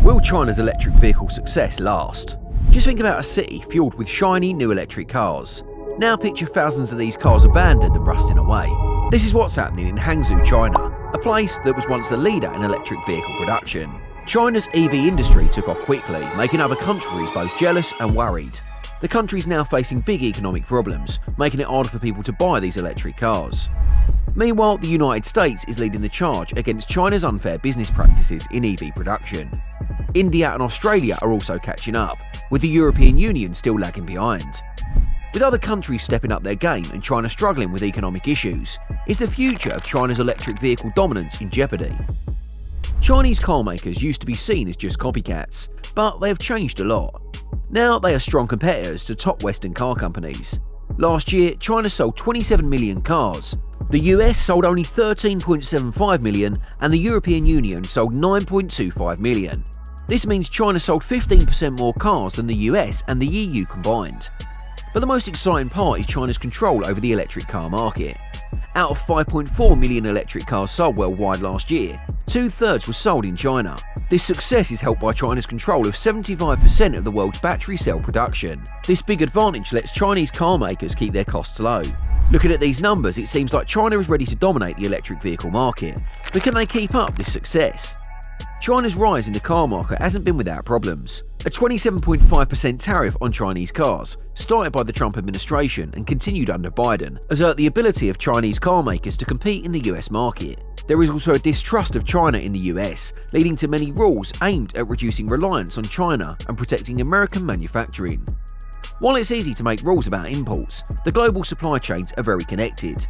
Will China's electric vehicle success last? Just think about a city fueled with shiny new electric cars. Now picture thousands of these cars abandoned and rusting away. This is what's happening in Hangzhou, China, a place that was once the leader in electric vehicle production. China's EV industry took off quickly, making other countries both jealous and worried. The country's now facing big economic problems, making it harder for people to buy these electric cars. Meanwhile, the United States is leading the charge against China's unfair business practices in EV production. India and Australia are also catching up, with the European Union still lagging behind. With other countries stepping up their game and China struggling with economic issues, is the future of China's electric vehicle dominance in jeopardy? Chinese car makers used to be seen as just copycats, but they have changed a lot. Now they are strong competitors to top Western car companies. Last year, China sold 27 million cars. The US sold only 13.75 million and the European Union sold 9.25 million. This means China sold 15% more cars than the US and the EU combined. But the most exciting part is China's control over the electric car market. Out of 5.4 million electric cars sold worldwide last year, 2/3 were sold in China. This success is helped by China's control of 75% of the world's battery cell production. This big advantage lets Chinese car makers keep their costs low. Looking at these numbers, it seems like China is ready to dominate the electric vehicle market. But can they keep up this success? China's rise in the car market hasn't been without problems. A 27.5% tariff on Chinese cars, started by the Trump administration and continued under Biden, has hurt the ability of Chinese car makers to compete in the US market. There is also a distrust of China in the US, leading to many rules aimed at reducing reliance on China and protecting American manufacturing. While it's easy to make rules about imports, the global supply chains are very connected.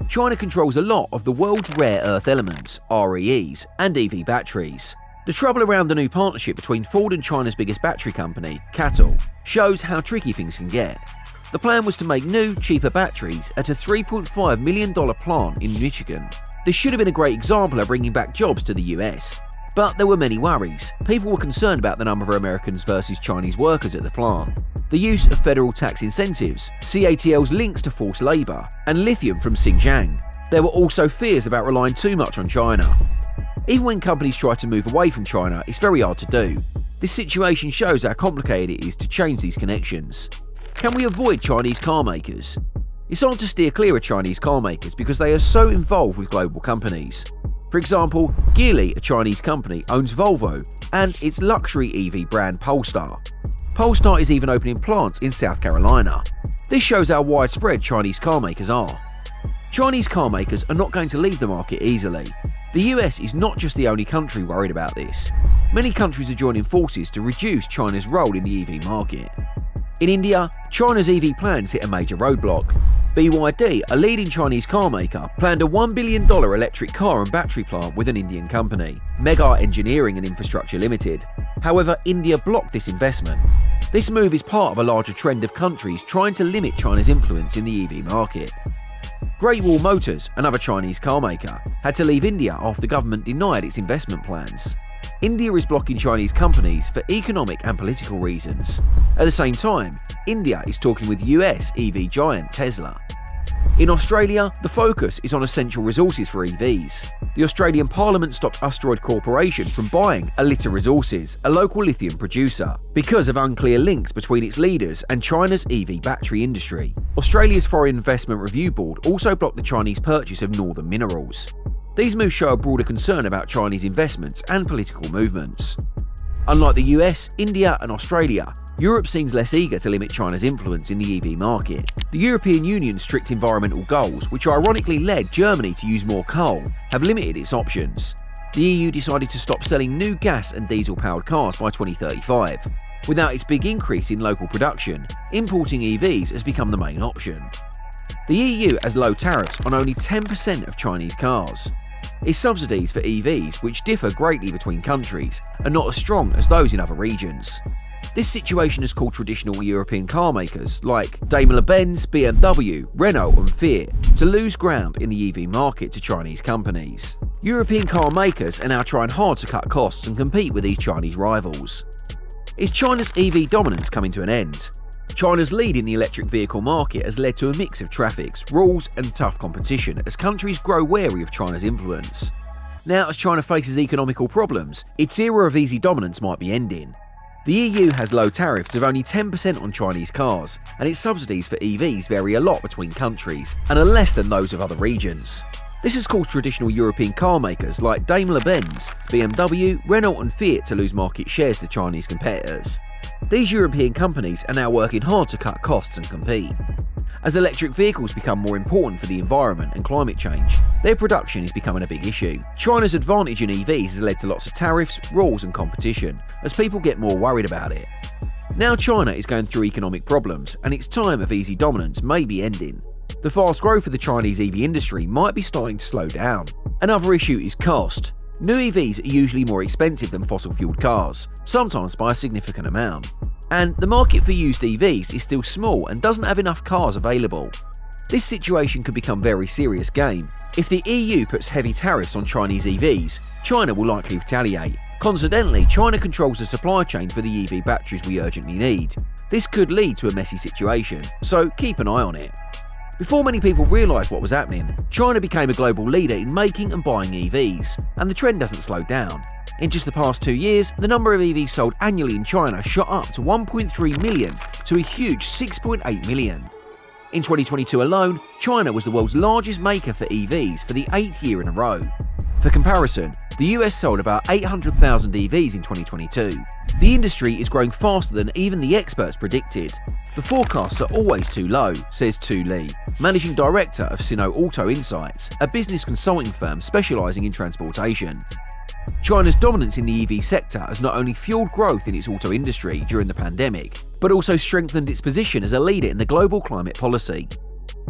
China controls a lot of the world's rare earth elements, REEs, and EV batteries. The trouble around the new partnership between Ford and China's biggest battery company, CATL, shows how tricky things can get. The plan was to make new, cheaper batteries at a $3.5 million plant in Michigan. This should have been a great example of bringing back jobs to the US. But there were many worries. People were concerned about the number of Americans versus Chinese workers at the plant, the use of federal tax incentives, CATL's links to forced labour, and lithium from Xinjiang. There were also fears about relying too much on China. Even when companies try to move away from China, it's very hard to do. This situation shows how complicated it is to change these connections. Can we avoid Chinese car makers? It's hard to steer clear of Chinese car makers because they are so involved with global companies. For example, Geely, a Chinese company, owns Volvo and its luxury EV brand Polestar. Polestar is even opening plants in South Carolina. This shows how widespread Chinese car makers are. Chinese car makers are not going to leave the market easily. The US is not just the only country worried about this. Many countries are joining forces to reduce China's role in the EV market. In India, China's EV plans hit a major roadblock. BYD, a leading Chinese car maker, planned a $1 billion electric car and battery plant with an Indian company, Mega Engineering and Infrastructure Limited. However, India blocked this investment. This move is part of a larger trend of countries trying to limit China's influence in the EV market. Great Wall Motors, another Chinese car maker, had to leave India after the government denied its investment plans. India is blocking Chinese companies for economic and political reasons. At the same time, India is talking with US EV giant Tesla. In Australia, the focus is on essential resources for EVs. The Australian Parliament stopped Asteroid Corporation from buying Alinta Resources, a local lithium producer, because of unclear links between its leaders and China's EV battery industry. Australia's Foreign Investment Review Board also blocked the Chinese purchase of Northern Minerals. These moves show a broader concern about Chinese investments and political movements. Unlike the US, India and Australia, Europe seems less eager to limit China's influence in the EV market. The European Union's strict environmental goals, which ironically led Germany to use more coal, have limited its options. The EU decided to stop selling new gas and diesel-powered cars by 2035. Without its big increase in local production, importing EVs has become the main option. The EU has low tariffs on only 10% of Chinese cars. Its subsidies for EVs, which differ greatly between countries, are not as strong as those in other regions. This situation has caused traditional European car makers like Daimler-Benz, BMW, Renault and Fiat to lose ground in the EV market to Chinese companies. European car makers are now trying hard to cut costs and compete with these Chinese rivals. Is China's EV dominance coming to an end? China's lead in the electric vehicle market has led to a mix of traffics, rules and tough competition as countries grow wary of China's influence. Now, as China faces economical problems, its era of easy dominance might be ending. The EU has low tariffs of only 10% on Chinese cars, and its subsidies for EVs vary a lot between countries and are less than those of other regions. This has caused traditional European car makers like Daimler-Benz, BMW, Renault and Fiat to lose market shares to Chinese competitors. These European companies are now working hard to cut costs and compete. As electric vehicles become more important for the environment and climate change, their production is becoming a big issue. China's advantage in EVs has led to lots of tariffs, rules and competition, as people get more worried about it. Now China is going through economic problems, and its time of easy dominance may be ending. The fast growth of the Chinese EV industry might be starting to slow down. Another issue is cost. New EVs are usually more expensive than fossil-fueled cars, sometimes by a significant amount. And the market for used EVs is still small and doesn't have enough cars available. This situation could become very serious game. If the EU puts heavy tariffs on Chinese EVs, China will likely retaliate. Coincidentally, China controls the supply chain for the EV batteries we urgently need. This could lead to a messy situation, so keep an eye on it. Before many people realised what was happening, China became a global leader in making and buying EVs, and the trend doesn't slow down. In just the past 2 years, the number of EVs sold annually in China shot up to 1.3 million to a huge 6.8 million. In 2022 alone, China was the world's largest maker for EVs for the 8th year in a row. For comparison, the US sold about 800,000 EVs in 2022. The industry is growing faster than even the experts predicted. The forecasts are always too low, says Tu Li, Managing Director of Sino Auto Insights, a business consulting firm specialising in transportation. China's dominance in the EV sector has not only fueled growth in its auto industry during the pandemic, but also strengthened its position as a leader in the global climate policy.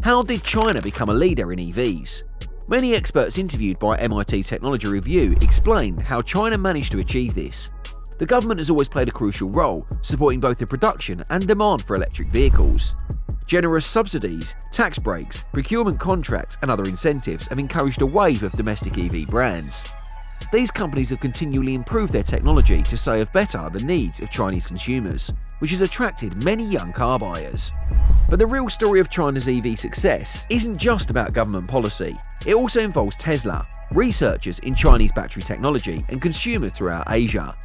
How did China become a leader in EVs? Many experts interviewed by MIT Technology Review explained how China managed to achieve this. The government has always played a crucial role, supporting both the production and demand for electric vehicles. Generous subsidies, tax breaks, procurement contracts and other incentives have encouraged a wave of domestic EV brands. These companies have continually improved their technology to serve better the needs of Chinese consumers, which has attracted many young car buyers. But the real story of China's EV success isn't just about government policy. It also involves Tesla, researchers in Chinese battery technology and consumers throughout Asia.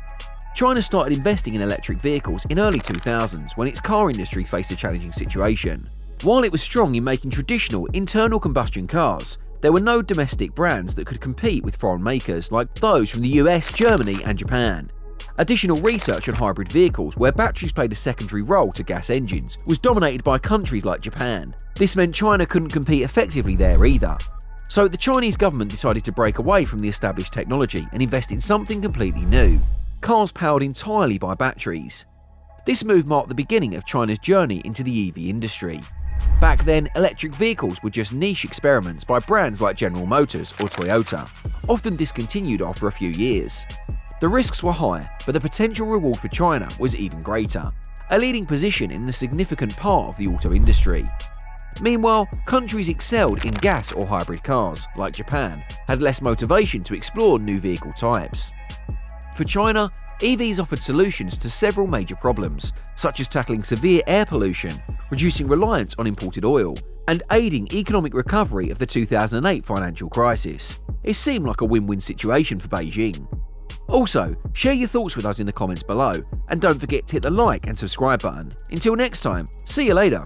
China started investing in electric vehicles in early 2000s when its car industry faced a challenging situation. While it was strong in making traditional internal combustion cars, there were no domestic brands that could compete with foreign makers like those from the US, Germany and Japan. Additional research on hybrid vehicles, where batteries played a secondary role to gas engines, was dominated by countries like Japan. This meant China couldn't compete effectively there either. So the Chinese government decided to break away from the established technology and invest in something completely new: cars powered entirely by batteries. This move marked the beginning of China's journey into the EV industry. Back then, electric vehicles were just niche experiments by brands like General Motors or Toyota, often discontinued after a few years. The risks were high, but the potential reward for China was even greater: a leading position in the significant part of the auto industry. Meanwhile, countries excelled in gas or hybrid cars, like Japan, had less motivation to explore new vehicle types. For China, EVs offered solutions to several major problems, such as tackling severe air pollution, reducing reliance on imported oil, and aiding economic recovery of the 2008 financial crisis. It seemed like a win-win situation for Beijing. Also, share your thoughts with us in the comments below, and don't forget to hit the like and subscribe button. Until next time, see you later.